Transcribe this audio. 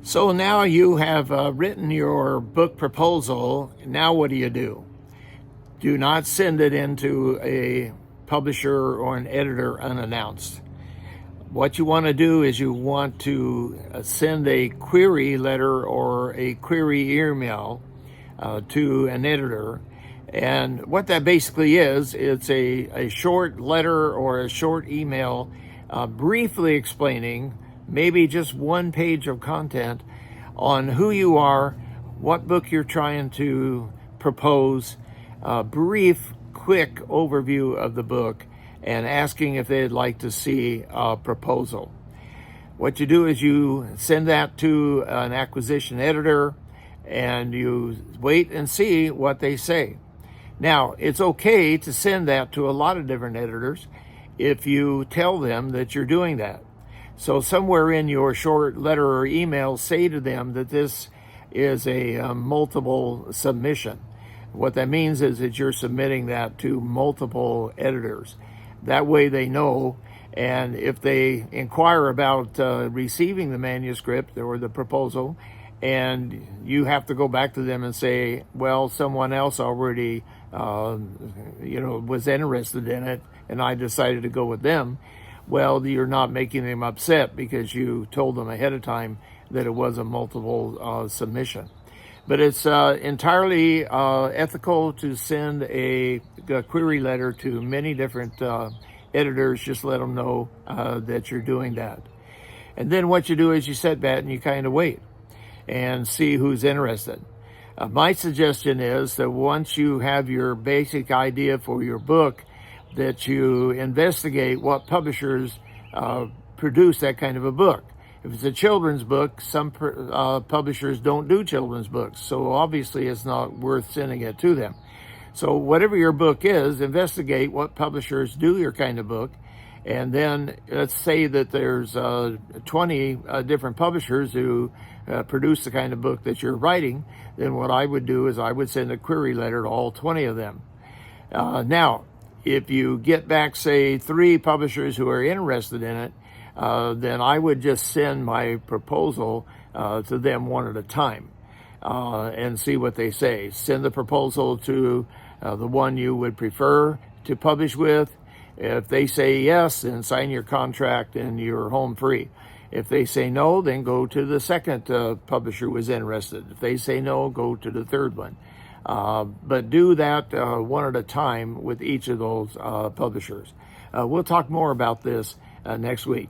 So now you have written your book proposal. Now what do? Do not send it into a publisher or an editor unannounced. What you want to do is you want to send a query letter or a query email to an editor. And what that basically is, it's a short letter or a short email briefly explaining, maybe just one page of content on who you are, what book you're trying to propose, a brief, quick overview of the book, and asking if they'd like to see a proposal. What you do is you send that to an acquisition editor and you wait and see what they say. Now, it's okay to send that to a lot of different editors if you tell them that you're doing that. So somewhere in your short letter or email, say to them that this is a multiple submission. What that means is that you're submitting that to multiple editors. That way they know, and if they inquire about receiving the manuscript or the proposal, and you have to go back to them and say, well, someone else already was interested in it, and I decided to go with them. Well, you're not making them upset because you told them ahead of time that it was a multiple submission. But it's entirely ethical to send a query letter to many different editors. Just let them know that you're doing that. And then what you do is you sit back and you kind of wait and see who's interested. My suggestion is that once you have your basic idea for your book, that you investigate what publishers produce that kind of a book. If it's a children's book, some publishers don't do children's books, so obviously it's not worth sending it to them. So whatever your book is, investigate what publishers do your kind of book, and then let's say that there's 20 different publishers who produce the kind of book that you're writing. Then what I would do is I would send a query letter to all 20 of them. Now, if you get back, say, 3 publishers who are interested in it, then I would just send my proposal to them one at a time and see what they say. Send the proposal to the one you would prefer to publish with. If they say yes, then sign your contract and you're home free. If they say no, then go to the second publisher who is interested. If they say no, go to the third one. But do that one at a time with each of those publishers. We'll talk more about this next week.